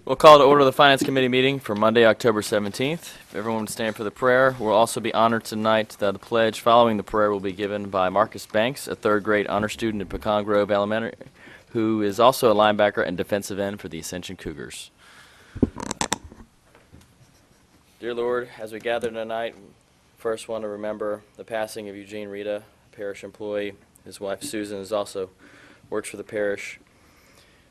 We'll call to order the Finance Committee meeting for Monday, October 17th. If everyone would stand for the prayer, we'll also be honored tonight. The pledge following the prayer will be given by Marcus Banks, a third-grade honor student at Pecan Grove Elementary, who is also a linebacker and defensive end for the Ascension Cougars. Dear Lord, as we gather tonight, first want to remember the passing of Eugene Rita, a parish employee. His wife Susan is also works for the parish.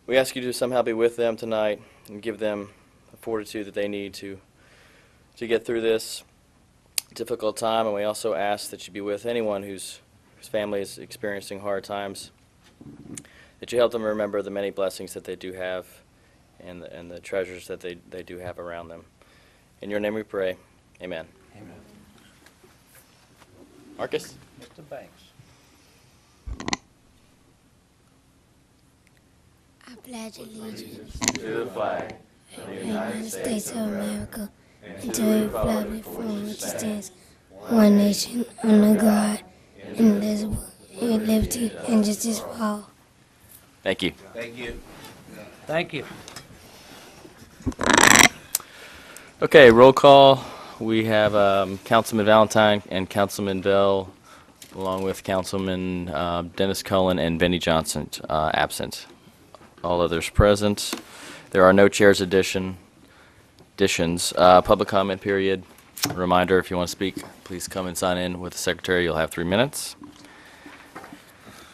We ask you to somehow be with them tonight and give them the fortitude that they need to get through this difficult time. And we also ask that you be with anyone whose family is experiencing hard times, that you help them remember the many blessings that they do have and the treasures that they do have around them. In your name we pray. Amen. Amen. Marcus? Mr. Banks. I pledge allegiance To the flag of the United States of America and to the republic for which it stands, one nation, under God, indivisible, with liberty and justice for all. Thank you. Thank you. Thank you. Okay, roll call. We have Councilman Valentine and Councilman Bell, along with Councilman Dennis Cullen and Benny Johnson absent. All others present. There are no chairs additions. Public comment period. Reminder, if you want to speak, please come and sign in with the secretary. You'll have 3 minutes.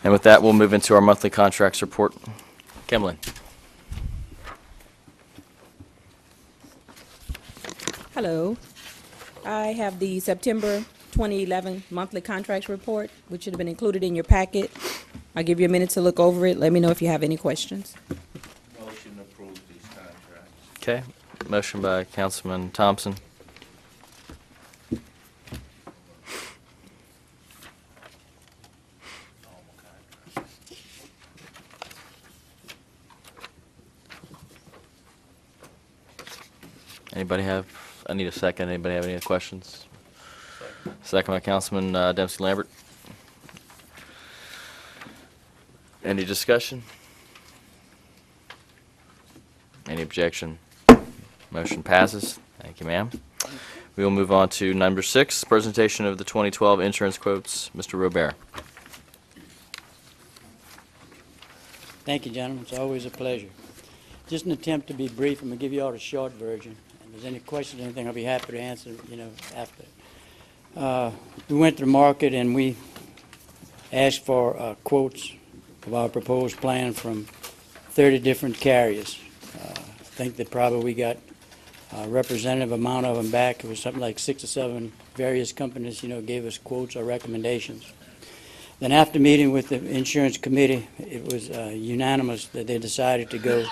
And with that, we'll move into our monthly contracts report. Kimlin. Hello. I have the September 2011 monthly contracts report, which should have been included in your packet. I'll give you a minute to look over it. Let me know if you have any questions. Motion to approve these contracts. Okay. Motion by Councilman Thompson. Anybody have, I need a second. Anybody have any questions? Second by Councilman Dempsey Lambert. Any discussion? Any objection? Motion passes. Thank you, ma'am. We will move on to number 6, presentation of the 2012 insurance quotes. Mr. Robert. Thank you, gentlemen. It's always a pleasure. Just an attempt to be brief. I'm going to give you all the short version. If there's any questions or anything, I'll be happy to answer, after. We went to the market and we asked for quotes of our proposed plan from 30 different carriers. I think that probably we got a representative amount of them back. It was something like 6 or 7 various companies, gave us quotes or recommendations. Then after meeting with the insurance committee, it was unanimous that they decided to go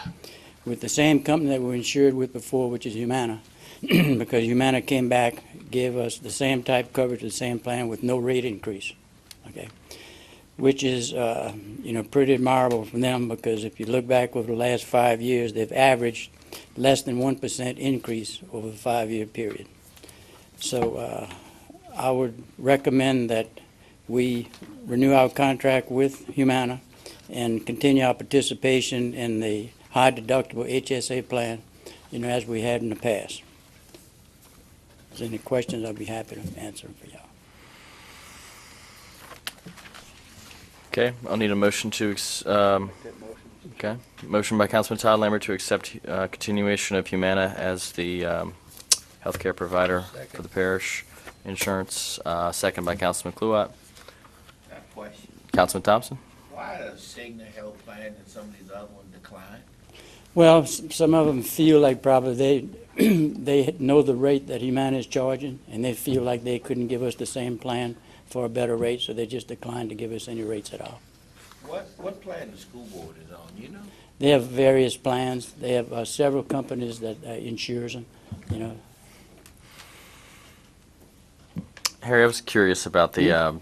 with the same company that we were insured with before, which is Humana, because Humana came back, gave us the same type coverage, the same plan with no rate increase, okay? Which is, pretty admirable from them, because if you look back over the last 5 years, they've averaged less than 1% increase over the 5-year period. So I would recommend that we renew our contract with Humana and continue our participation in the high deductible HSA plan, as we had in the past. If there's any questions, I'll be happy to answer them for y'all. Okay, I'll need a motion to, okay. Motion by Councilman Todd Lambert to accept continuation of Humana as the healthcare provider for the parish insurance. Second by Councilman Kluwat. Question. Councilman Thompson. Why does Cigna Health Plan and some of these other ones decline? Well, some of them feel like probably they know the rate that Humana is charging, and they feel like they couldn't give us the same plan for a better rate, so they just declined to give us any rates at all. What plan the school board is on, They have various plans. They have several companies that insures them, Harry, I was curious about the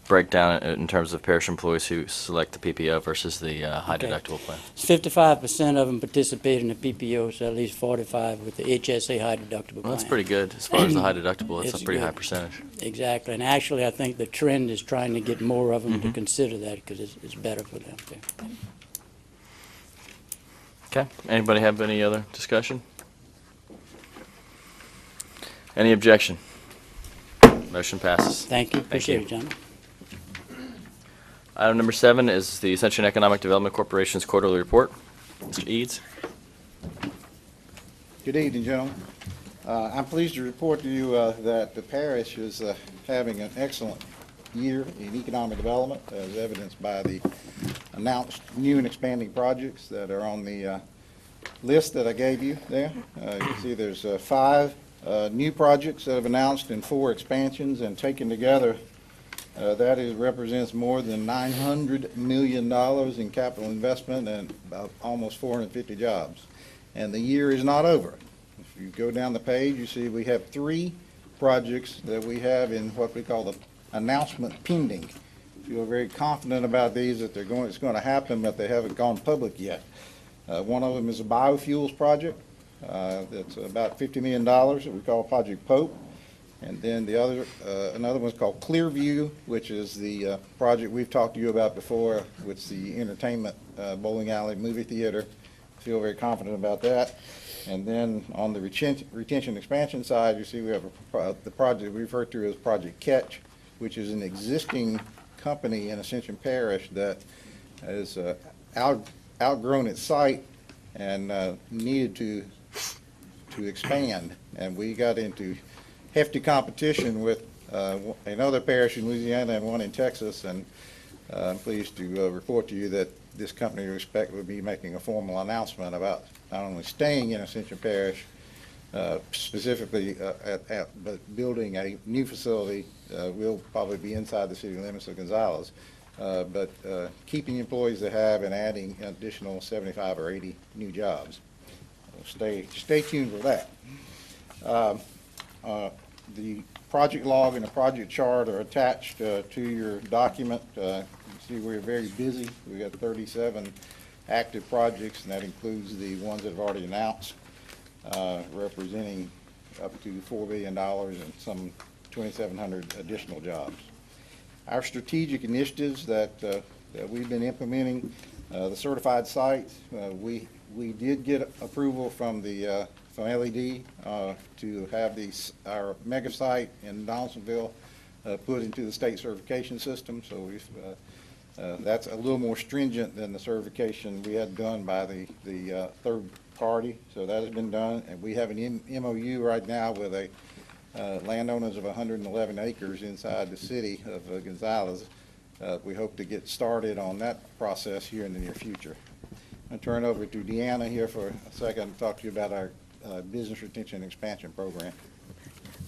breakdown in terms of parish employees who select the PPO versus the high Okay. deductible plan. 55% of them participate in the PPO, so at least 45 with the HSA high deductible plan. Well, that's pretty good as far as the high deductible. It's It's a pretty good. high percentage. Exactly, and actually I think the trend is trying to get more of them to consider that, because it's better for them too. Okay. Anybody have any other discussion? Any objection? Motion passes. Thank you. Thank Appreciate you. it, gentlemen. Item number 7 is the Ascension Economic Development Corporation's quarterly report. Mr. Eads. Good evening, gentlemen. I'm pleased to report to you that the parish is having an excellent year in economic development, as evidenced by the announced new and expanding projects that are on the list that I gave you there. You can see there's 5 new projects that have announced and 4 expansions, and taken together, represents more than $900 million in capital investment and about almost 450 jobs. And the year is not over. If you go down the page, you see we have 3 projects that we have in what we call the announcement pending. Feel very confident about these, that it's going to happen, but they haven't gone public yet. One of them is a biofuels project that's about $50 million that we call Project Pope. And then the other, another one's called Clearview, which is the project we've talked to you about before, with the entertainment bowling alley movie theater. Feel very confident about that. And then on the retention expansion side, you see we have the project we refer to as Project Catch, which is an existing company in Ascension Parish that has outgrown its site and needed to expand. And we got into hefty competition with another parish in Louisiana and one in Texas, and I'm pleased to report to you that this company will be making a formal announcement about not only staying in Ascension Parish, specifically but building a new facility. Will probably be inside the city limits of Gonzales, but keeping employees they have and adding an additional 75 or 80 new jobs. Stay tuned for that. The project log and the project chart are attached to your document. You see we're very busy. We've got 37 active projects, and that includes the ones that have already announced, representing up to $4 billion and some 2,700 additional jobs. Our strategic initiatives that we've been implementing, the certified sites, we did get approval from the from LED to have our mega site in Donaldsonville put into the state certification system. So we've that's a little more stringent than the certification we had done by the third party. So that has been done, and we have an MOU right now with a landowners of 111 acres inside the city of Gonzales. We hope to get started on that process here in the near future. I'll turn it over to Deanna here for a second to talk to you about our business retention and expansion program.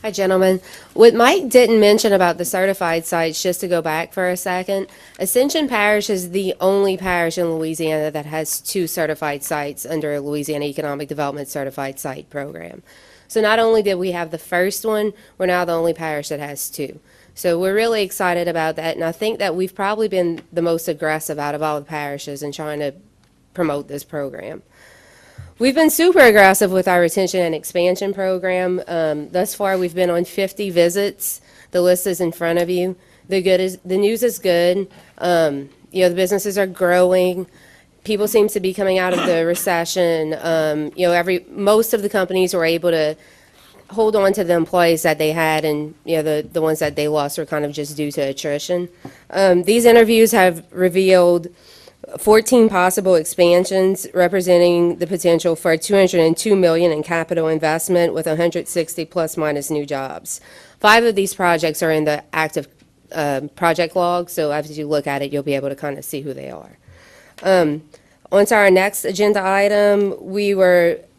Hi, gentlemen. What Mike didn't mention about the certified sites, just to go back for a second, Ascension Parish is the only parish in Louisiana that has 2 certified sites under a Louisiana Economic Development Certified Site Program. So not only did we have the first one, we're now the only parish that has 2. So we're really excited about that, and I think that we've probably been the most aggressive out of all the parishes in trying to promote this program. We've been super aggressive with our retention and expansion program. Thus far, we've been on 50 visits. The list is in front of you. The news is good. You know, the businesses are growing. People seem to be coming out of the recession. You know, most of the companies were able to hold on to the employees that they had, and you know, the ones that they lost were kind of just due to attrition. These interviews have revealed 14 possible expansions, representing the potential for $202 million in capital investment with 160 plus minus new jobs. 5 of these projects are in the active project log, so as you look at it, you'll be able to kind of see who they are. On to our next agenda item,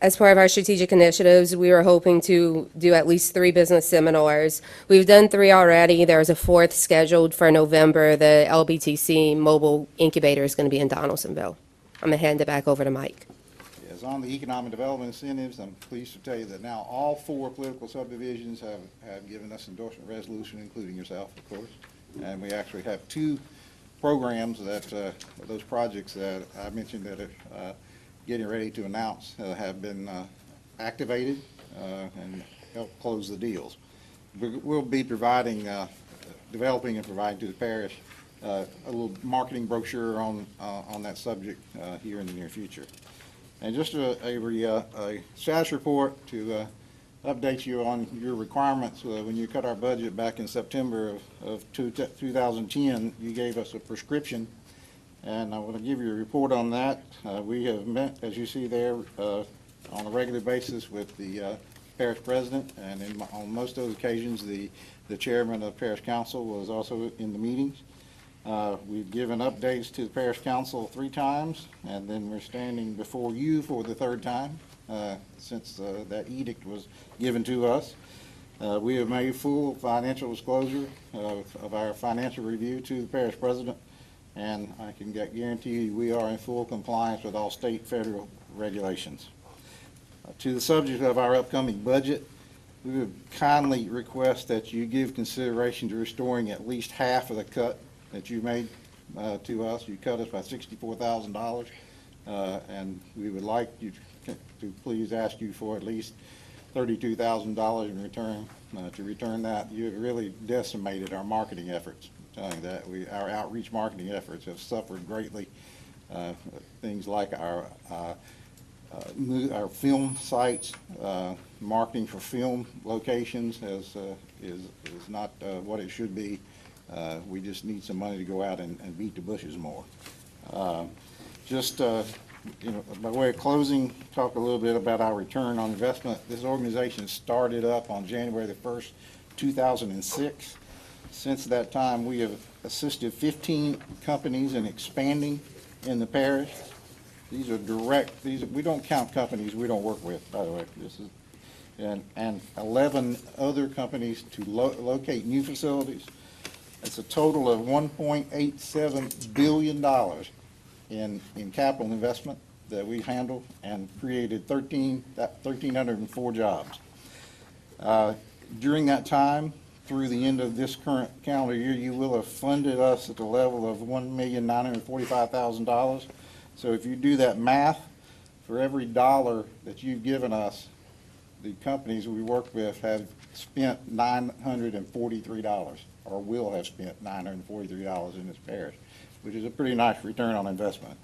as part of our strategic initiatives, we were hoping to do at least 3 business seminars. We've done 3 already. There's a 4th scheduled for November. The LBTC Mobile Incubator is going to be in Donaldsonville. I'm going to hand it back over to Mike. Yes, on the economic development incentives, I'm pleased to tell you that now all 4 political subdivisions have given us endorsement resolution, including yourself, of course. And we actually have 2 programs that those projects that I mentioned that are getting ready to announce have been activated and help close the deals. We'll be providing, developing and providing to the parish a little marketing brochure on that subject here in the near future. And just a status report to update you on your requirements. When you cut our budget back in September of 2010, you gave us a prescription, and I want to give you a report on that. We have met, as you see there, on a regular basis with the parish president, and on most of those occasions, the chairman of the parish council was also in the meetings. We've given updates to the parish council 3 times, and then we're standing before you for the 3rd time since that edict was given to us. We have made full financial disclosure of our financial review to the parish president, and I can guarantee you we are in full compliance with all state federal regulations. To the subject of our upcoming budget, we would kindly request that you give consideration to restoring at least half of the cut that you made to us. You cut us by $64,000, and we would like you to please ask you for at least $32,000 in return. To return that, you have really decimated our marketing efforts. I'm telling you that our outreach marketing efforts have suffered greatly. Things like our film sites, marketing for film locations is not what it should be. We just need some money to go out and beat the bushes more. By way of closing, talk a little bit about our return on investment. This organization started up on January the 1st, 2006. Since that time, we have assisted 15 companies in expanding in the parish. These are direct, we don't count companies we don't work with, by the way. And 11 other companies to locate new facilities. It's a total of $1.87 billion in capital investment that we handled and created 1,304 jobs. During that time, through the end of this current calendar year, you will have funded us at the level of $1,945,000. So if you do that math, for every dollar that you've given us, the companies we work with have spent $943, or will have spent $943 in this parish, which is a pretty nice return on investment.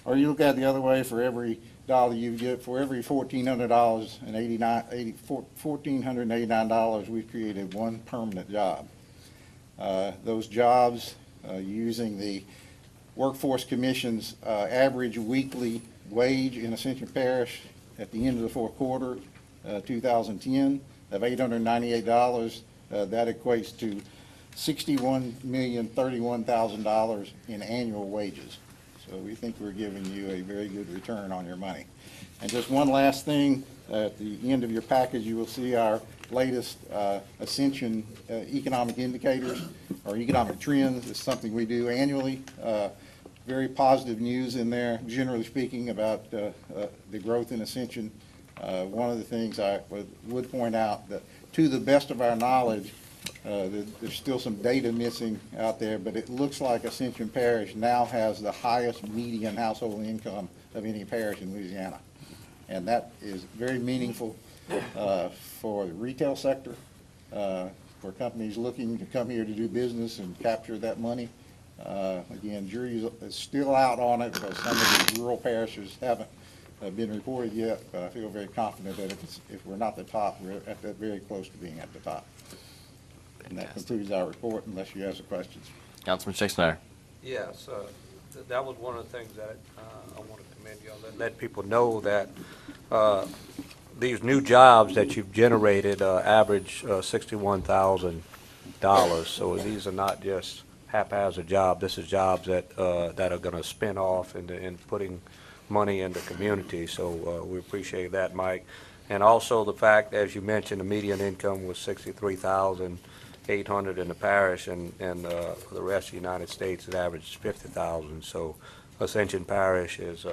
Or you look at it the other way, for every dollar you get, for every $1,489, we've created 1 permanent job. Those jobs, using the Workforce Commission's average weekly wage in Ascension Parish at the end of the 4th quarter, 2010, of $898, that equates to $61,031,000 in annual wages. So we think we're giving you a very good return on your money. And just one last thing, at the end of your package, you will see our latest Ascension economic indicators or economic trends. It's something we do annually. Very positive news in there, generally speaking, about the growth in Ascension. One of the things I would point out that, to the best of our knowledge, there's still some data missing out there, but it looks like Ascension Parish now has the highest median household income of any parish in Louisiana. And that is very meaningful for the retail sector, for companies looking to come here to do business and capture that money. Again, jury is still out on it because some of the rural parishes haven't been reported yet, but I feel very confident that if we're not the top, we're at that very close to being at the top. And that concludes our report, unless you have some questions. Councilman Schicksnyder. Yes, that was one of the things that I want to commend you on, let people know that these new jobs that you've generated average $61,000. So these are not just haphazard jobs. This is jobs that are going to spin off and putting money in the community. So we appreciate that, Mike. And also the fact, as you mentioned, the median income was $63,800 in the parish, and for the rest of the United States, it averages $50,000. So Ascension Parish is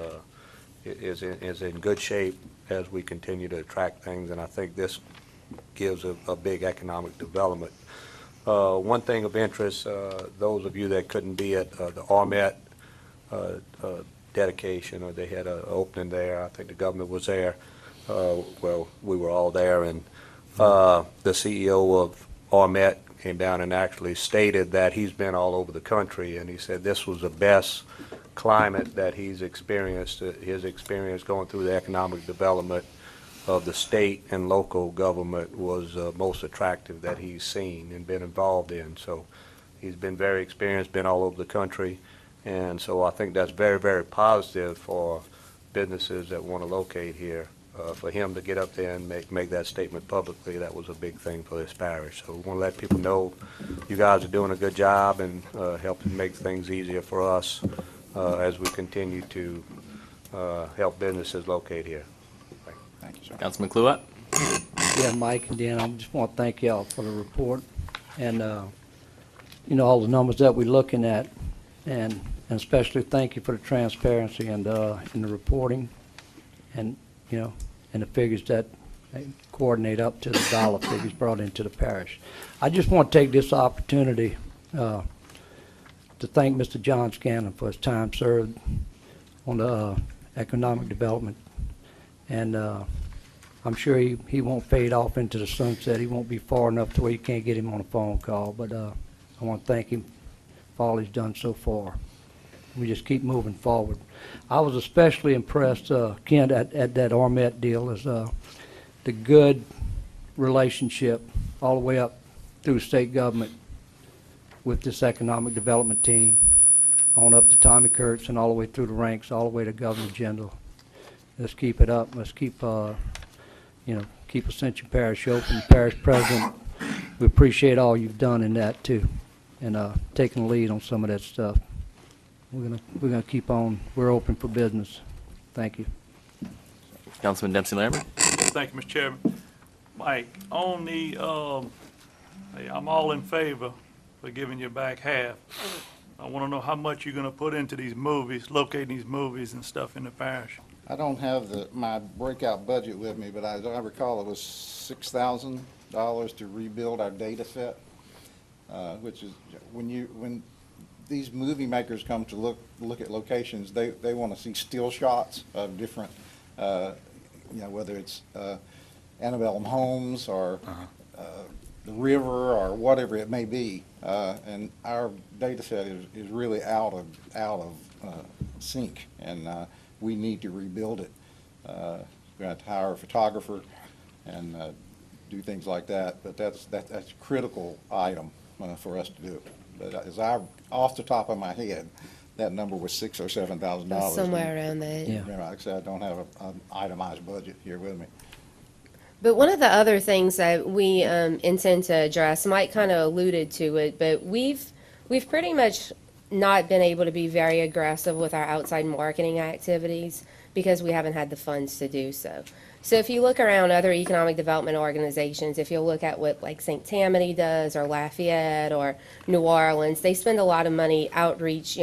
in good shape as we continue to attract things, and I think this gives a big economic development. One thing of interest, those of you that couldn't be at the Armet dedication, or they had an opening there, I think the governor was there. Well, we were all there, and the CEO of Armet came down and actually stated that he's been all over the country, and he said this was the best climate that he's experienced, his experience going through the economic development of the state and local government was most attractive that he's seen and been involved in. So he's been very experienced, been all over the country, and so I think that's very, very positive for businesses that want to locate here. For him to get up there and make that statement publicly, that was a big thing for this parish. So we want to let people know you guys are doing a good job and helping make things easier for us as we continue to help businesses locate here. Thank you, sir. Councilman Kluwat? Yeah, Mike and Dan, I just want to thank y'all for the report and, you know, all the numbers that we're looking at, and especially thank you for the transparency and in the reporting and, you know, and the figures that they coordinate up to the dollar figures brought into the parish. I just want to take this opportunity to thank Mr. John Scanlon for his time served on the economic development. And I'm sure he won't fade off into the sunset. He won't be far enough to where you can't get him on a phone call. But I want to thank him for all he's done so far. We just keep moving forward. I was especially impressed, Kent, at that Ormet deal, is the good relationship all the way up through state government with this economic development team, on up to Tommy Kurtz and all the way through the ranks, all the way to Governor Jindal. Let's keep it up. Let's keep, you know, keep Ascension Parish open. Parish President, we appreciate all you've done in that too, and taking the lead on some of that stuff. We're gonna keep on. We're open for business. Thank you. Councilman Dempsey Lambert? Thank you, Mr. Chairman. Mike, on the, hey, I'm all in favor for giving you back half. I want to know how much you're going to put into these movies, locating these movies and stuff in the parish. I don't have my breakout budget with me, but as I recall, it was $6,000 to rebuild our data set, which is when these movie makers come to look at locations, they want to see still shots of different, you know, whether it's antebellum homes or the river or whatever it may be, and our data set is really out of sync, and we need to rebuild it. We have to hire a photographer and do things like that, but that's a critical item for us to do. But off the top of my head, that number was $6,000 or $7,000. Somewhere around that. Yeah. Remember, like I said, I don't have an itemized budget here with me. But one of the other things that we intend to address, Mike kind of alluded to it, but we've pretty much not been able to be very aggressive with our outside marketing activities because we haven't had the funds to do so. So if you look around other economic development organizations, if you look at what like St. Tammany does or Lafayette or New Orleans, they spend a lot of money outreach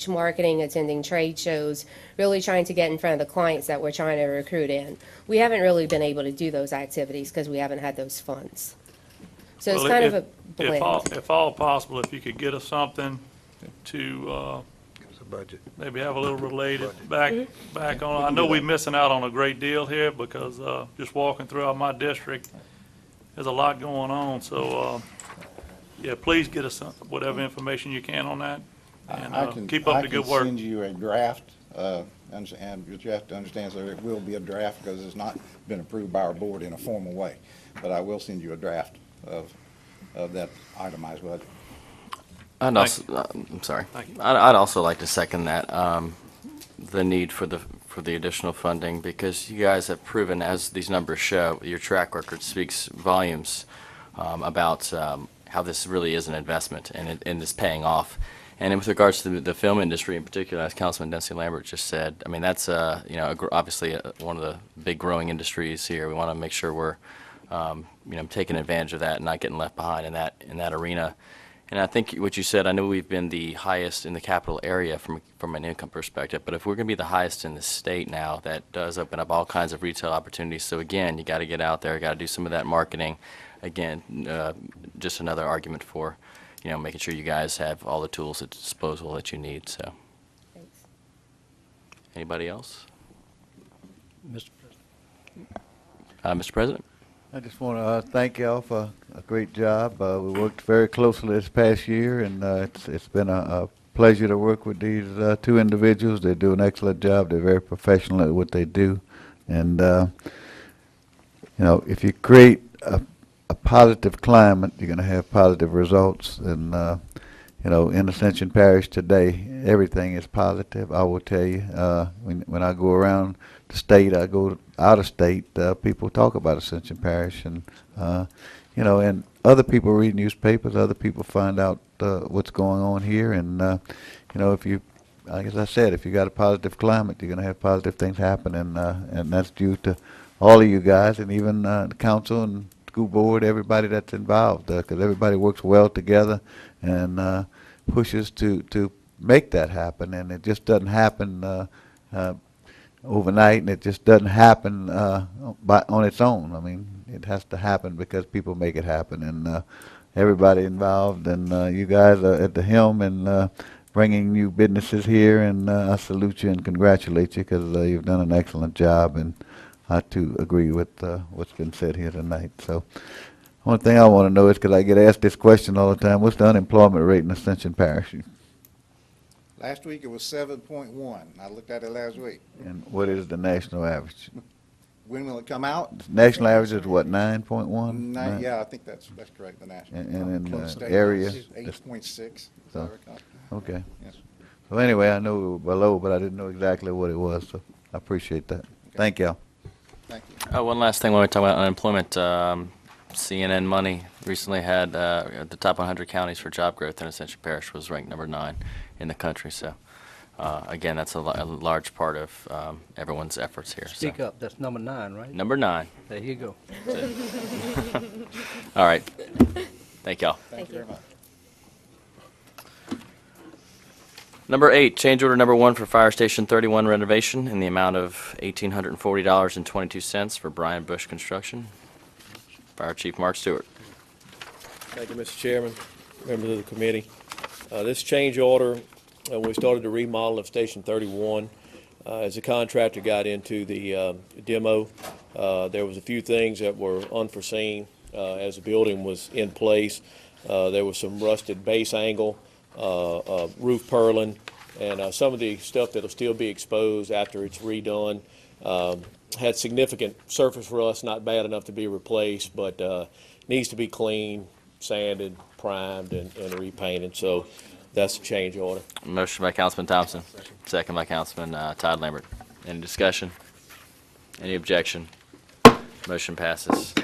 marketing, attending trade shows, really trying to get in front of the clients that we're trying to recruit in. We haven't really been able to do those activities because we haven't had those funds. So it's kind of a blend. If all possible, if you could get us something to Budget. maybe have a little related back on. I know we're missing out on a great deal here because just walking throughout my district, there's a lot going on. So, yeah, please get us whatever information you can on that, and keep up the good work. I can send you a draft, and you have to understand, so it will be a draft because it's not been approved by our board in a formal way. But I will send you a draft of that itemized budget. I'd also, I'm sorry. I'd also like to second that, the need for the additional funding, because you guys have proven, as these numbers show, your track record speaks volumes about how this really is an investment and it's paying off. And with regards to the film industry in particular, as Councilman Dempsey Lambert just said, I mean, that's you know, obviously one of the big growing industries here. We want to make sure we're you know, taking advantage of that and not getting left behind in that arena. And I think what you said, I know we've been the highest in the capital area from an income perspective, but if we're going to be the highest in the state now, that does open up all kinds of retail opportunities. So again, you got to get out there, got to do some of that marketing. Again, just another argument for, you know, making sure you guys have all the tools at disposal that you need. So, Thanks. Anybody else? Mr. Mr. President? I just want to thank y'all for a great job. We worked very closely this past year, and it's been a pleasure to work with these two individuals. They do an excellent job. They're very professional at what they do. And, you know, if you create a positive climate, you're going to have positive results. And, you know, in Ascension Parish today, everything is positive. I will tell you, when I go around the state, I go out of state, people talk about Ascension Parish. And, you know, and other people read newspapers, other people find out what's going on here. And, you know, if you, like as I said, if you got a positive climate, you're going to have positive things happen. And that's due to all of you guys, and even the council and school board, everybody that's involved, because everybody works well together and pushes to make that happen. And it just doesn't happen overnight, and it just doesn't happen on its own. I mean, it has to happen because people make it happen, and everybody involved, and you guys are at the helm and bringing new businesses here, and I salute you and congratulate you because you've done an excellent job, and I too agree with what's been said here tonight. So one thing I want to know is, because I get asked this question all the time, what's the unemployment rate in Ascension Parish? Last week it was 7.1. I looked at it last week. And what is the national average? When will it come out? National average is what, 9.1? Yeah, I think that's correct, the national. And in For the state, area? it's 8.6. So, okay. Yes. So anyway, I know we were below, but I didn't know exactly what it was, so I appreciate that. Thank y'all. Thank you. One last thing when we talk about unemployment, CNN Money recently had the top 100 counties for job growth in Ascension Parish was ranked number 9 in the country. So again, that's a large part of everyone's efforts here. Speak up. That's number 9, right? Number 9. There you go. All right. Thank y'all. Thank you very much. Number 8, change order number 1 for Fire Station 31 renovation in the amount of $1,840.22 for Brian Bush Construction. Fire Chief Mark Stewart. Thank you, Mr. Chairman, members of the committee. This change order, we started the remodel of Station 31. As the contractor got into the demo, there was a few things that were unforeseen as the building was in place. There was some rusted base angle, roof purlin, and some of the stuff that'll still be exposed after it's redone. Had significant surface rust, not bad enough to be replaced, but needs to be cleaned, sanded, primed, and repainted. So that's a change order. Motion by Councilman Thompson, second by Councilman Todd Lambert. Any discussion? Any objection? Motion passes.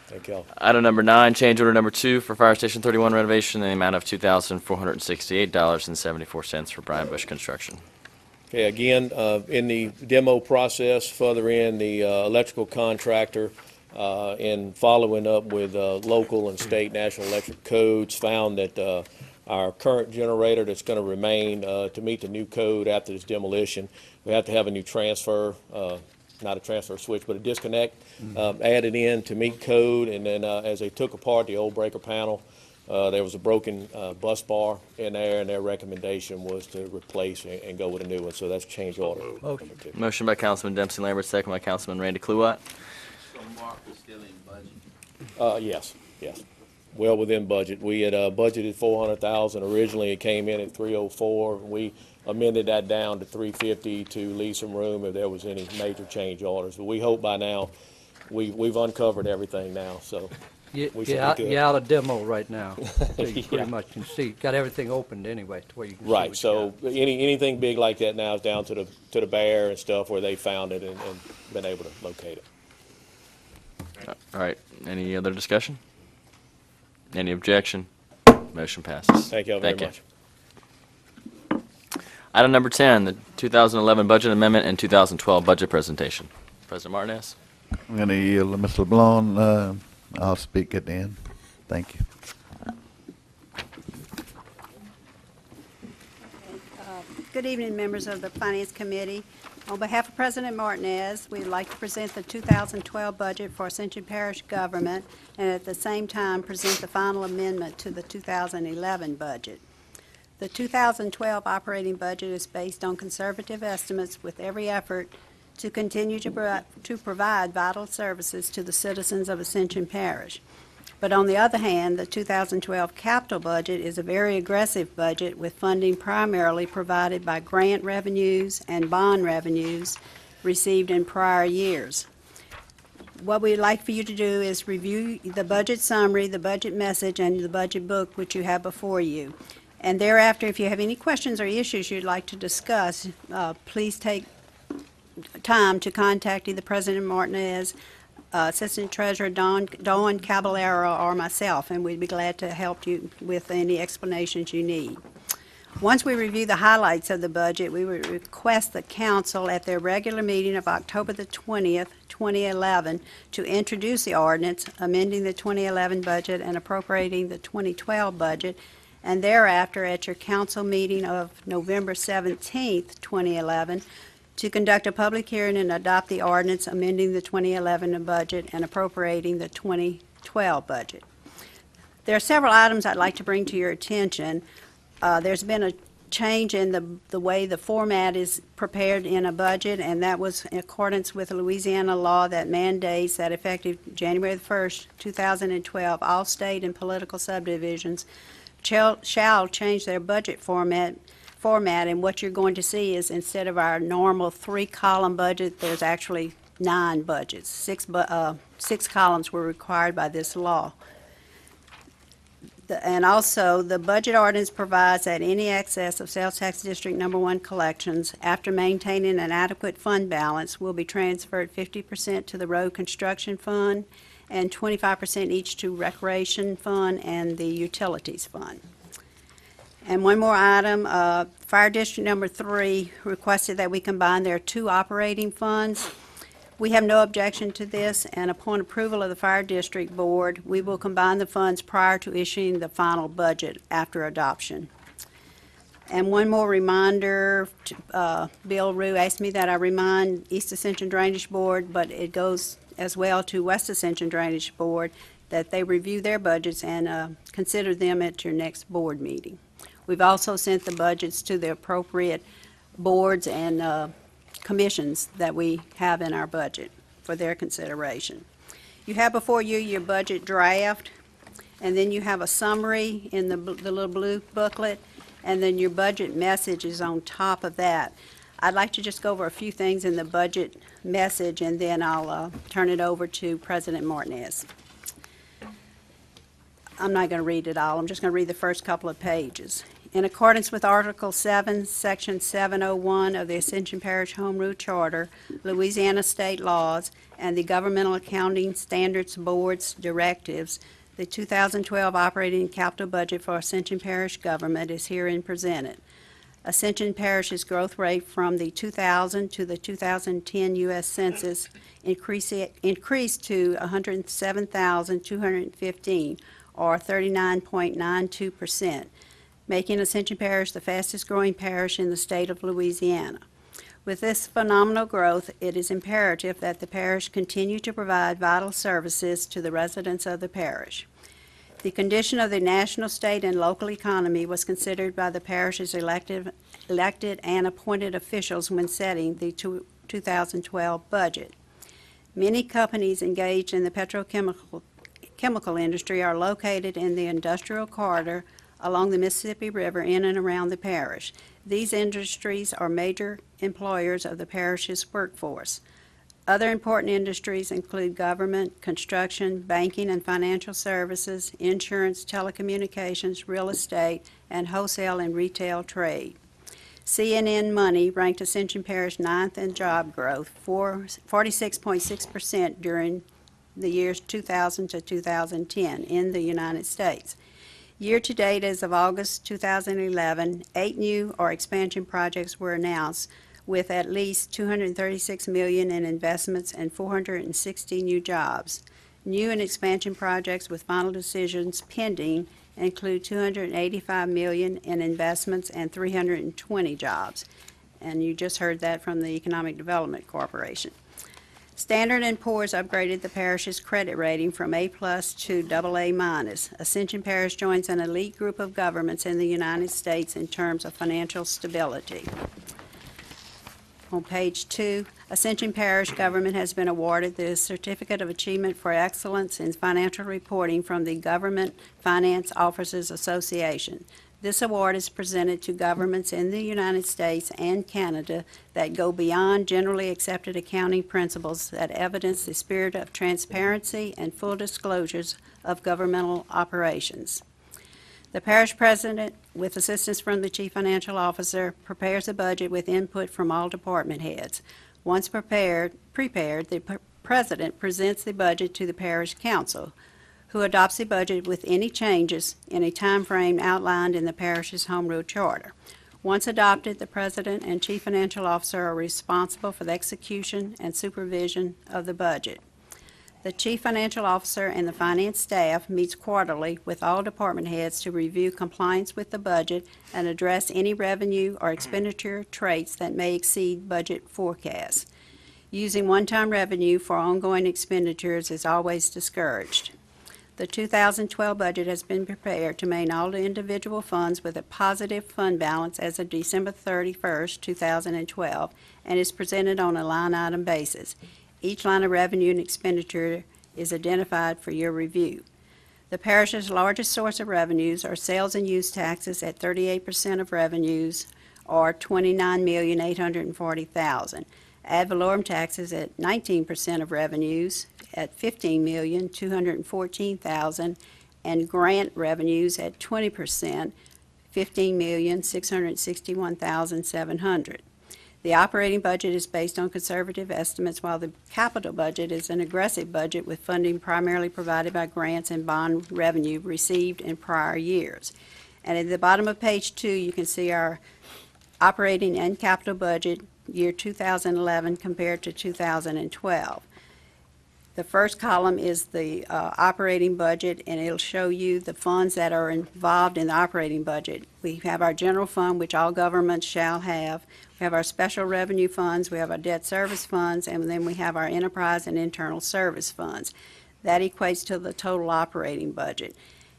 Thank y'all. Item number 9, change order number 2 for Fire Station 31 renovation in the amount of $2,468.74 for Brian Bush Construction. Okay, again, in the demo process, further in, the electrical contractor, in following up with local and state national electric codes, found that our current generator that's going to remain to meet the new code after this demolition, we have to have a new transfer, not a transfer switch, but a disconnect added in to meet code. And then as they took apart the old breaker panel, there was a broken bus bar in there, and their recommendation was to replace and go with a new one. So that's change order. Motion by Councilman Dempsey Lambert, second by Councilman Randy Kluwat. So Mark is still in budget? Yes, yes. Well within budget. We had budgeted $400,000 originally. It came in at $304,000. We amended that down to $350,000 to leave some room if there was any major change orders. But we hope by now we've uncovered everything now. So we should be good. You're out of demo right now. So you Yeah. pretty much can see. Got everything opened anyway to where you can see Right. what you So got. anything big like that now is down to the bear and stuff where they found it and been able to locate it. All right. Any other discussion? Any objection? Motion passes. Thank you all very much. Item number 10, the 2011 budget amendment and 2012 budget presentation. President Martinez. I'm going to yield to Mr. LeBlanc. I'll speak at the end. Thank you. Good evening, members of the Finance Committee. On behalf of President Martinez, we'd like to present the 2012 budget for Ascension Parish government and at the same time present the final amendment to the 2011 budget. The 2012 operating budget is based on conservative estimates with every effort to continue to provide vital services to the citizens of Ascension Parish. But on the other hand, the 2012 capital budget is a very aggressive budget with funding primarily provided by grant revenues and bond revenues received in prior years. What we'd like for you to do is review the budget summary, the budget message, and the budget book which you have before you. And thereafter, if you have any questions or issues you'd like to discuss, please take time to contact either President Martinez, Assistant Treasurer Dawn Caballero, or myself, and we'd be glad to help you with any explanations you need. Once we review the highlights of the budget, we would request the council at their regular meeting of October the 20th, 2011, to introduce the ordinance amending the 2011 budget and appropriating the 2012 budget, and thereafter at your council meeting of November 17th, 2011, to conduct a public hearing and adopt the ordinance amending the 2011 budget and appropriating the 2012 budget. There are several items I'd like to bring to your attention. There's been a change in the way the format is prepared in a budget, and that was in accordance with a Louisiana law that mandates that effective January the 1st, 2012, all state and political subdivisions shall change their budget format, and what you're going to see is instead of our normal 3-column budget, there's actually 9 budgets. 6 columns were required by this law. And also, the budget ordinance provides that any excess of Sales Tax District Number 1 collections, after maintaining an adequate fund balance, will be transferred 50% to the Road Construction Fund and 25% each to Recreation Fund and the Utilities Fund. And one more item, Fire District Number 3 requested that we combine their 2 operating funds. We have no objection to this, and upon approval of the Fire District Board, we will combine the funds prior to issuing the final budget after adoption. And one more reminder, Bill Rue asked me that I remind East Ascension Drainage Board, but it goes as well to West Ascension Drainage Board, that they review their budgets and consider them at your next board meeting. We've also sent the budgets to the appropriate boards and commissions that we have in our budget for their consideration. You have before you your budget draft, and then you have a summary in the little blue booklet, and then your budget message is on top of that. I'd like to just go over a few things in the budget message, and then I'll turn it over to President Martinez. I'm not going to read it all. I'm just going to read the first couple of pages. In accordance with Article 7, Section 701 of the Ascension Parish Home Rule Charter, Louisiana state laws, and the Governmental Accounting Standards Board's directives, the 2012 operating capital budget for Ascension Parish government is herein presented. Ascension Parish's growth rate from the 2000 to the 2010 U.S. Census increased to 107,215, or 39.92%. Making Ascension Parish the fastest growing parish in the state of Louisiana. With this phenomenal growth, it is imperative that the parish continue to provide vital services to the residents of the parish. The condition of the national, state, and local economy was considered by the parish's elected and appointed officials when setting the 2012 budget. Many companies engaged in the petrochemical industry are located in the industrial corridor along the Mississippi River in and around the parish. These industries are major employers of the parish's workforce. Other important industries include government, construction, banking and financial services, insurance, telecommunications, real estate, and wholesale and retail trade. CNN Money ranked Ascension Parish 9th in job growth, 46.6% during the years 2000 to 2010 in the United States. Year-to-date, as of August 2011, 8 new or expansion projects were announced with at least $236 million in investments and 460 new jobs. New and expansion projects with final decisions pending include $285 million in investments and 320 jobs. And you just heard that from the Economic Development Corporation. Standard & Poor's upgraded the parish's credit rating from A+ to AA-. Ascension Parish joins an elite group of governments in the United States in terms of financial stability. On page 2, Ascension Parish government has been awarded the Certificate of Achievement for Excellence in Financial Reporting from the Government Finance Officers Association. This award is presented to governments in the United States and Canada that go beyond generally accepted accounting principles that evidence the spirit of transparency and full disclosures of governmental operations. The parish president, with assistance from the chief financial officer, prepares a budget with input from all department heads. Once prepared, the president presents the budget to the parish council, who adopts the budget with any changes in a time frame outlined in the parish's home rule charter. Once adopted, the president and chief financial officer are responsible for the execution and supervision of the budget. The chief financial officer and the finance staff meets quarterly with all department heads to review compliance with the budget and address any revenue or expenditure traits that may exceed budget forecasts. Using one-time revenue for ongoing expenditures is always discouraged. The 2012 budget has been prepared to maintain all the individual funds with a positive fund balance as of December 31st, 2012, and is presented on a line-item basis. Each line of revenue and expenditure is identified for your review. The parish's largest source of revenues are sales and use taxes at 38% of revenues, or $29,840,000. Ad valorem taxes at 19% of revenues at $15,214,000, and grant revenues at 20%, $15,661,700. The operating budget is based on conservative estimates, while the capital budget is an aggressive budget with funding primarily provided by grants and bond revenue received in prior years. And at the bottom of page 2, you can see our operating and capital budget year 2011 compared to 2012. The first column is the operating budget, and it'll show you the funds that are involved in the operating budget. We have our general fund, which all governments shall have. We have our special revenue funds, we have our debt service funds, and then we have our enterprise and internal service funds. That equates to the total operating budget.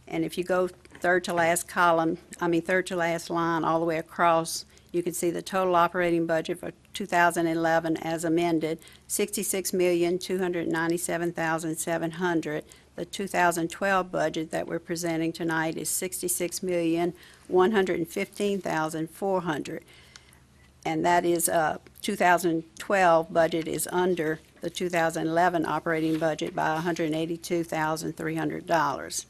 And if you go third to last line all the way across, you can see the total operating budget for 2011 as amended, $66,297,700. The 2012 budget that we're presenting tonight is $66,115,400. And that is 2012 budget is under the 2011 operating budget by $182,300,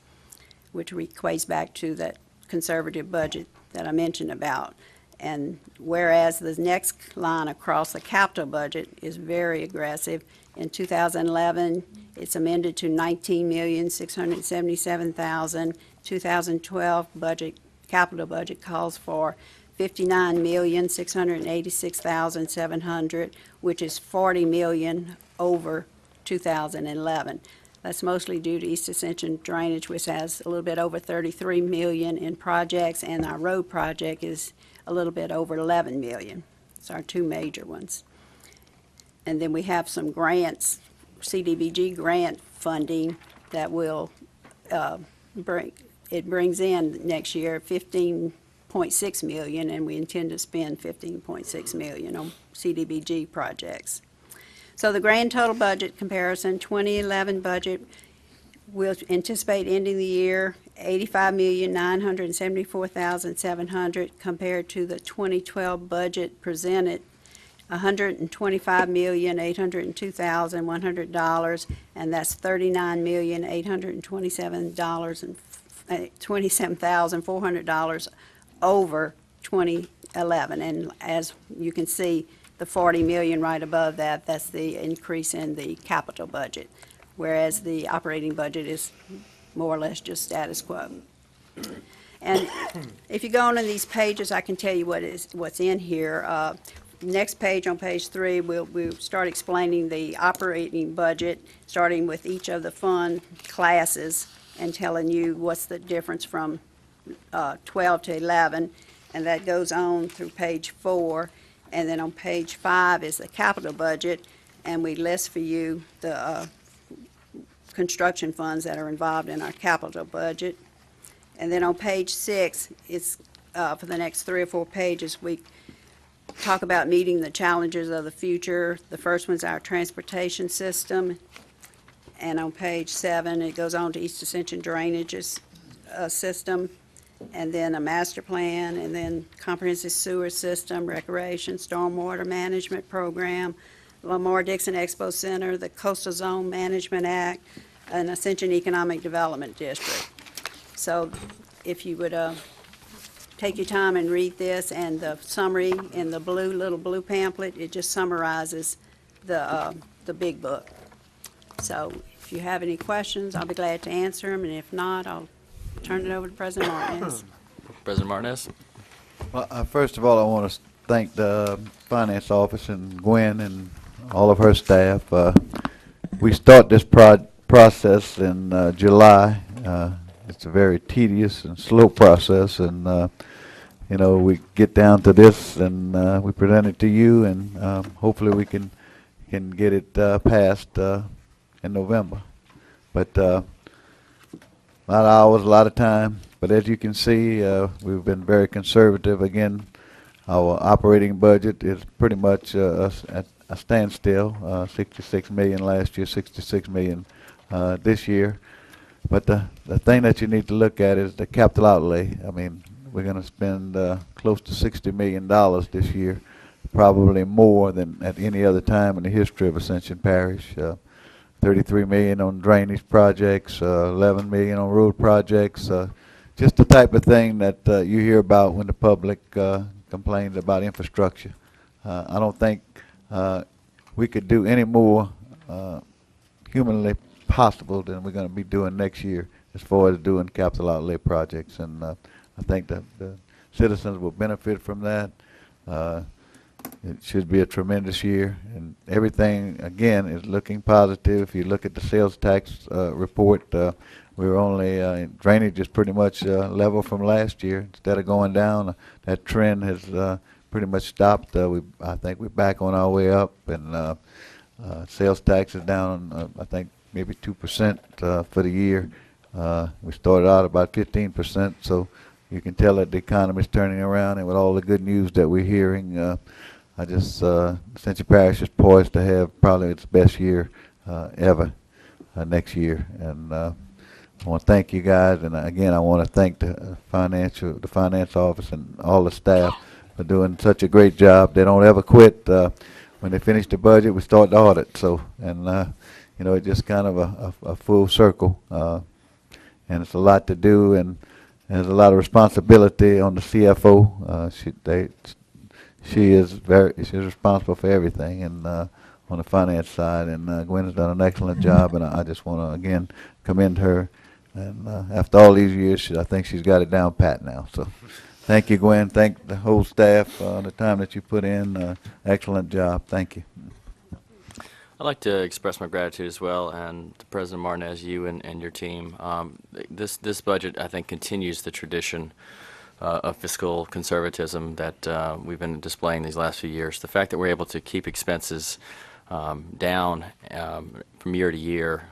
which equates back to that conservative budget that I mentioned about. And whereas the next line across the capital budget is very aggressive, in 2011 it's amended to $19,677,000. 2012 budget, capital budget calls for $59,686,700, which is $40 million over 2011. That's mostly due to East Ascension Drainage, which has a little bit over $33 million in projects, and our road project is a little bit over $11 million. It's our two major ones. And then we have some grants, CDBG grant funding that will brings in next year $15.6 million, and we intend to spend $15.6 million on CDBG projects. So the grand total budget comparison, 2011 budget, we'll anticipate ending the year $85,974,700 compared to the 2012 budget presented $125,802,100, and that's $39,827,400 over 2011. And as you can see, the $40 million right above that, that's the increase in the capital budget, whereas the operating budget is more or less just status quo. And if you go on to these pages, I can tell you what's in here. Next page, on page 3, we'll start explaining the operating budget, starting with each of the fund classes and telling you what's the difference from 12 to 11, and that goes on through page 4. And then on page 5 is the capital budget, and we list for you the construction funds that are involved in our capital budget. And then on page 6, it's for the next 3 or 4 pages, we talk about meeting the challenges of the future. The first one's our transportation system. And on page 7, it goes on to East Ascension drainages system, and then a master plan, and then comprehensive sewer system, recreation, stormwater management program, Lamar-Dixon Expo Center, the Coastal Zone Management Act, and Ascension Economic Development District. So if you would take your time and read this, and the summary in the little blue pamphlet, it just summarizes the big book. So if you have any questions, I'll be glad to answer them, and if not, I'll turn it over to President Martinez. President Martinez? Well, first of all, I want to thank the Finance Office and Gwen and all of her staff. We start this process in July. It's a very tedious and slow process, and you know, we get down to this and we present it to you, and hopefully we can get it passed in November. But a lot of hours, a lot of time. But as you can see, we've been very conservative. Again, our operating budget is pretty much at a standstill. 66 million last year, 66 million this year. But the thing that you need to look at is the capital outlay. I mean, we're going to spend close to $60 million this year, probably more than at any other time in the history of Ascension Parish. 33 million on drainage projects, 11 million on road projects, just the type of thing that you hear about when the public complains about infrastructure. I don't think we could do any more humanly possible than we're going to be doing next year as far as doing capital outlay projects, and I think that the citizens will benefit from that. It should be a tremendous year, and everything, again, is looking positive. If you look at the sales tax report, we're only, drainage is pretty much level from last year. Instead of going down, that trend has pretty much stopped. I think we're back on our way up, and sales tax is down, I think, maybe 2% for the year. We started out about 15%, so you can tell that the economy is turning around, and with all the good news that we're hearing, Ascension Parish is poised to have probably its best year ever next year. And I want to thank you guys, and again, I want to thank the finance office and all the staff for doing such a great job. They don't ever quit. When they finish the budget, we start the audit. So, and you know, it's just kind of a full circle, and it's a lot to do, and there's a lot of responsibility on the CFO. She's responsible for everything, and on the finance side, and Gwen has done an excellent job, and I just want to again commend her. And after all these years, I think she's got it down pat now. So, thank you, Gwen. Thank the whole staff the time that you put in. Excellent job. Thank you. I'd like to express my gratitude as well, and to President Martinez, you and your team. This budget, I think, continues the tradition of fiscal conservatism that we've been displaying these last few years. The fact that we're able to keep expenses down from year to year,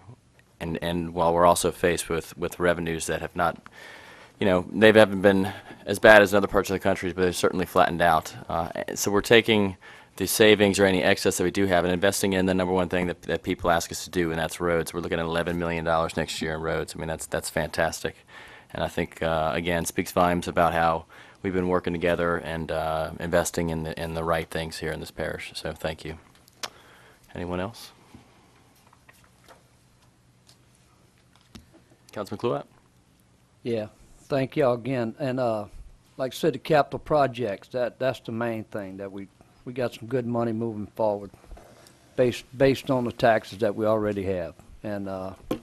and while we're also faced with revenues that have not, you know, they haven't been as bad as in other parts of the country, but they've certainly flattened out. So we're taking the savings or any excess that we do have and investing in the number one thing that people ask us to do, and that's roads. We're looking at $11 million next year in roads. I mean, that's fantastic. And I think, again, speaks volumes about how we've been working together and investing in the right things here in this parish. So thank you. Anyone else? Councilman Kluat? Yeah, thank y'all again. And like I said, the capital projects, that's the main thing, that we got some good money moving forward based on the taxes that we already have. And, you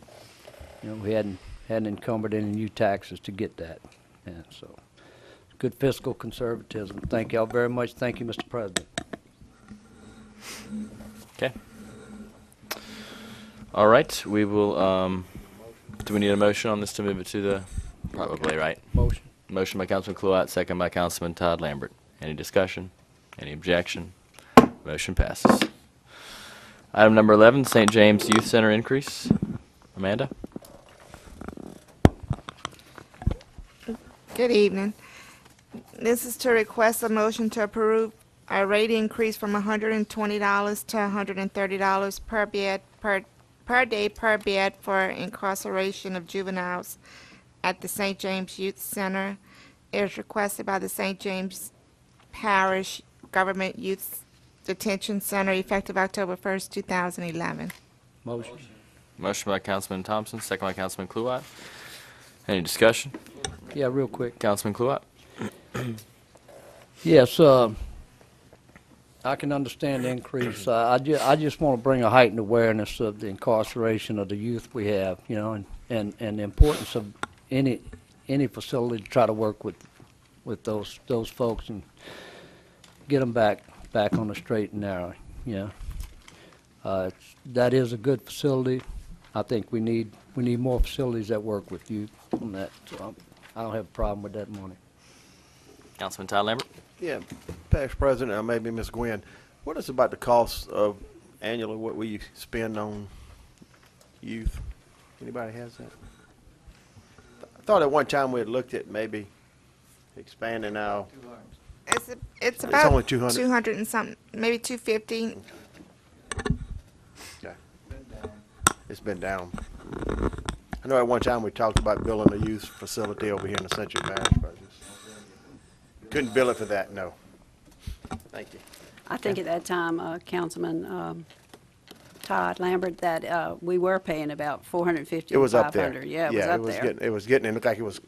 know, we hadn't encumbered any new taxes to get that. And so, good fiscal conservatism. Thank y'all very much. Thank you, Mr. President. Okay. All right. We will, do we need a motion on this to move it to the, probably, right? Motion. Motion by Councilman Kluat, second by Councilman Todd Lambert. Any discussion? Any objection? Motion passes. Item number 11, St. James Youth Center increase. Amanda? Good evening. This is to request a motion to approve a rate increase from $120 to $130 per bed per day per bed for incarceration of juveniles at the St. James Youth Center. It is requested by the St. James Parish Government Youth Detention Center effective October 1st, 2011. Motion. Motion by Councilman Thompson, second by Councilman Kluwat. Any discussion? Yeah, real quick. Councilman Kluwat? Yes, I can understand the increase. I just want to bring a heightened awareness of the incarceration of the youth we have, you know, and the importance of any facility to try to work with those folks and get them back on the straight and narrow, you know. That is a good facility. I think we need more facilities that work with youth on that, so I don't have a problem with that money. Councilman Todd Lambert? Yeah, Parish President, or maybe Ms. Gwynn, what is about the cost of annually what we spend on youth? Anybody has that? I thought at one time we had looked at maybe expanding our. It's about only 200. 200 and something, maybe 250. Okay. It's been down. I know at one time we talked about building a youth facility over here in Ascension Parish, but I just couldn't bill it for that, no. Thank you. I think at that time, Councilman Todd Lambert, that we were paying about $450 It was to up there. $500. Yeah, it was up there. It was getting, it looked like it was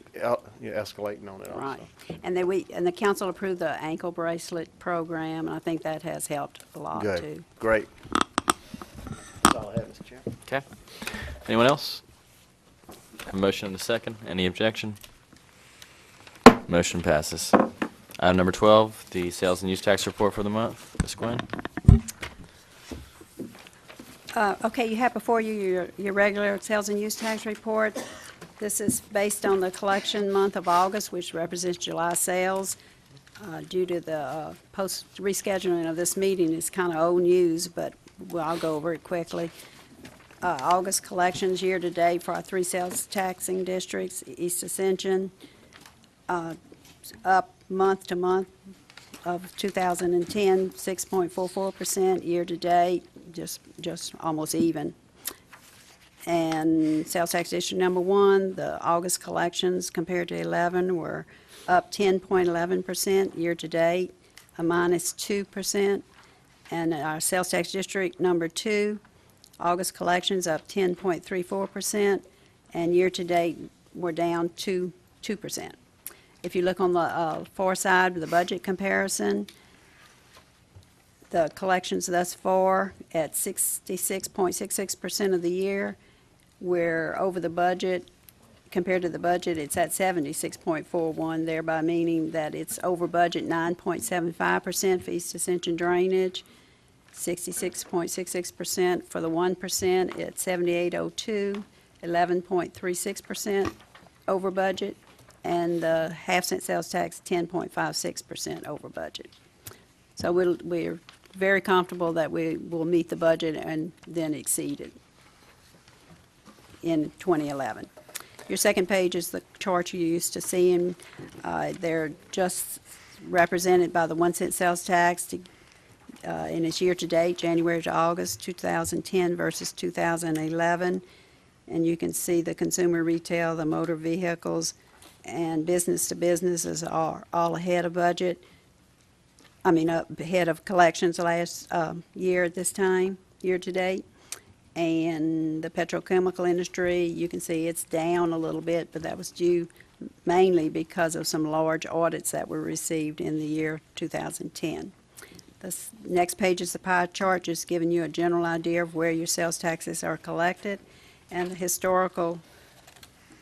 escalating on it also. Right. And then and the council approved the ankle bracelet program, and I think that has helped a lot, too. Good, great. That's all I have, Mr. Chairman. Okay. Anyone else? A motion and a second. Any objection? Motion passes. Item number 12, the sales and use tax report for the month. Ms. Gwynn? Okay, you have before you your regular sales and use tax report. This is based on the collection month of August, which represents July sales. Due to the post-rescheduling of this meeting, it's kind of old news, but I'll go over it quickly. August collections year-to-date for our 3 sales taxing districts, East Ascension, up month-to-month of 2010, 6.44%, year-to-date, just almost even. And sales tax district number 1, the August collections compared to 11 were up 10.11%, year-to-date, a minus 2%. And our sales tax district number 2, August collections up 10.34%, and year-to-date we're down 2%. If you look on the far side of the budget comparison, the collections thus far at 66.66% of the year, we're over the budget. Compared to the budget, it's at 76.41, thereby meaning that it's over budget 9.75% for East Ascension drainage, 66.66% for the 1% at 7802, 11.36% over budget, and the half-cent sales tax 10.56% over budget. So we're very comfortable that we will meet the budget and then exceed it in 2011. Your second page is the chart you're used to seeing. They're just represented by the 1-cent sales tax in its year-to-date, January to August, 2010 versus 2011. And you can see the consumer retail, the motor vehicles, and business-to-businesses are all ahead of budget. I mean, ahead of collections last year at this time, year-to-date. And the petrochemical industry, you can see it's down a little bit, but that was due mainly because of some large audits that were received in the year 2010. This next page is the pie chart, just giving you a general idea of where your sales taxes are collected. And the historical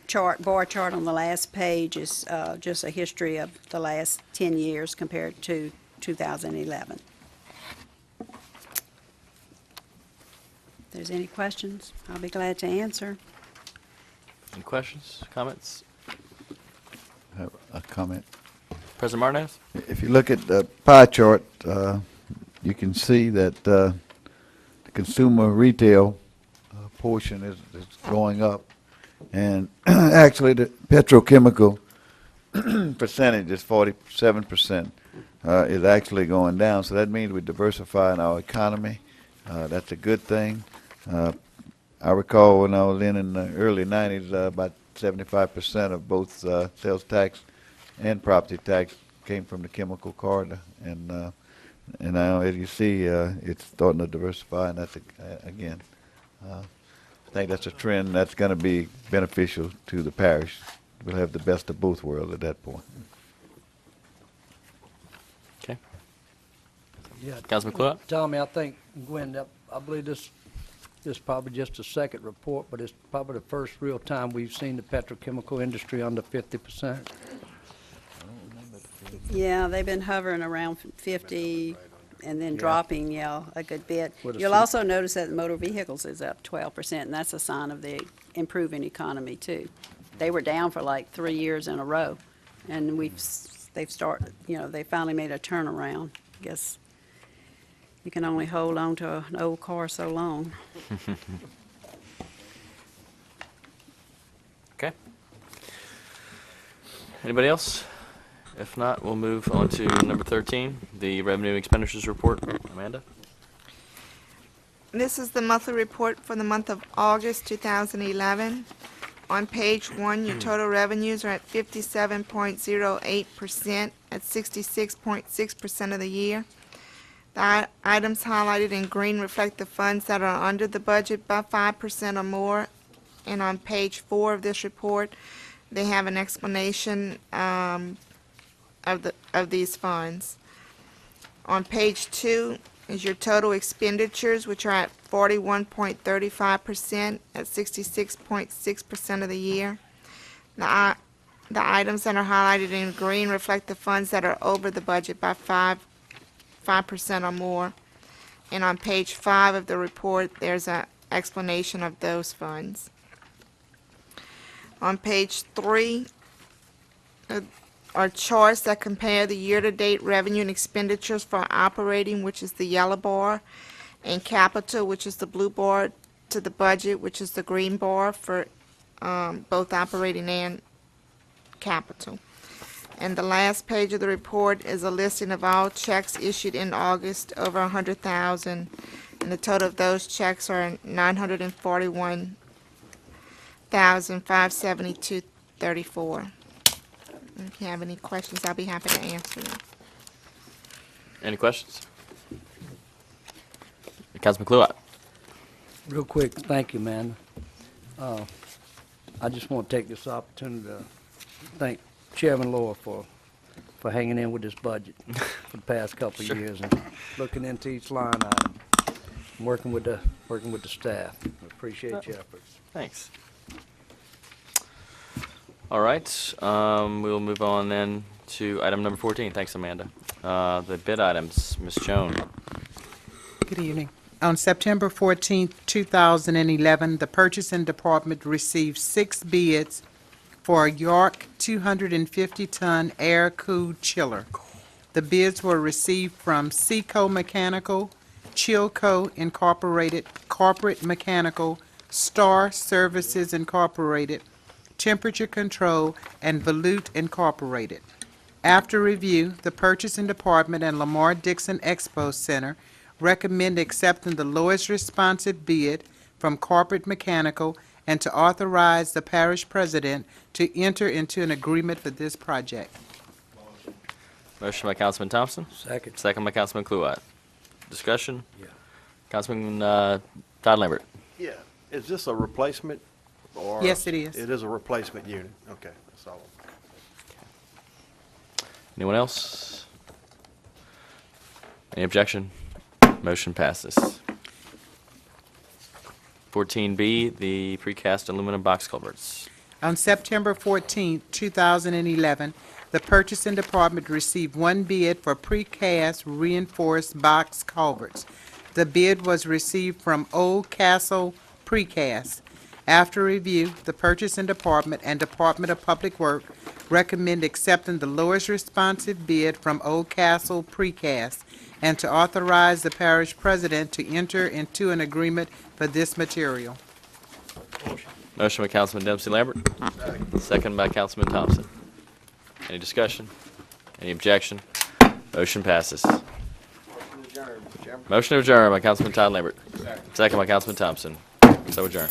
chart, bar chart on the last page is just a history of the last 10 years compared to 2011. If there's any questions, I'll be glad to answer. Any questions, comments? I have a comment. President Martinez? If you look at the pie chart, you can see that the consumer retail portion is going up. And actually, the petrochemical percentage is 47%. is actually going down. So that means we're diversifying our economy. That's a good thing. I recall when I was in the early 90s, about 75% of both sales tax and property tax came from the chemical corridor. And now, as you see, it's starting to diversify, and that's, again, I think that's a trend that's going to be beneficial to the parish. We'll have the best of both worlds at that point. Okay. Yeah. Councilman Clutt? Tommy, I think, Gwen, I believe this is probably just a second report, but it's probably the first real time we've seen the petrochemical industry under 50%. Yeah, they've been hovering around 50 and then dropping, a good bit. With a You'll six- also notice that motor vehicles is up 12%, and that's a sign of the improving economy, too. They were down for like 3 years in a row, and they've started, they finally made a turnaround. I guess you can only hold on to an old car so long. Okay. Anybody else? If not, we'll move on to number 13, the revenue expenditures report. Amanda? This is the monthly report for the month of August 2011. On page 1, your total revenues are at 57.08% at 66.6% of the year. The items highlighted in green reflect the funds that are under the budget by 5% or more. And on page 4 of this report, they have an explanation of these funds. On page 2 is your total expenditures, which are at 41.35% at 66.6% of the year. The items that are highlighted in green reflect the funds that are over the budget by 5% or more. And on page 5 of the report, there's an explanation of those funds. On page 3 are charts that compare the year-to-date revenue and expenditures for operating, which is the yellow bar, and capital, which is the blue bar, to the budget, which is the green bar for both operating and capital. And the last page of the report is a listing of all checks issued in August over 100,000, and the total of those checks are 941,572.34. If you have any questions, I'll be happy to answer them. Any questions? Councilman Cluett? Real quick, thank you, man. I just want to take this opportunity to thank Chairman Lohr for hanging in with this budget for the past couple of years and looking into each line item, and working with the staff. I appreciate your efforts. Thanks. All right, we'll move on then to item number 14. Thanks, Amanda. The bid items, Ms. Joan. Good evening. On September 14, 2011, the Purchasing Department received 6 bids for a York 250-ton air-cooled chiller. The bids were received from Seco Mechanical, Chilco Incorporated, Corporate Mechanical, Star Services Incorporated, Temperature Control, and Volute Incorporated. After review, the Purchasing Department and Lamar Dixon Expo Center recommend accepting the lowest responsive bid from Corporate Mechanical and to authorize the parish president to enter into an agreement for this project. Motion by Councilman Thompson. Second. Second by Councilman Cluett. Discussion? Yeah. Councilman Todd Lambert. Yeah, is this a replacement or? Yes, it is. It is a replacement unit, okay, that's all. Anyone else? Any objection? Motion passes. 14B, the precast aluminum box culverts. On September 14, 2011, the Purchasing Department received 1 bid for precast reinforced box culverts. The bid was received from Old Castle Precast. After review, the Purchasing Department and Department of Public Works recommend accepting the lowest responsive bid from Old Castle Precast and to authorize the parish president to enter into an agreement for this material. Motion by Councilman Dempsey Lambert. Second by Councilman Thompson. Any discussion? Any objection? Motion passes. Motion to adjourn by Councilman Todd Lambert. Second by Councilman Thompson. So adjourned.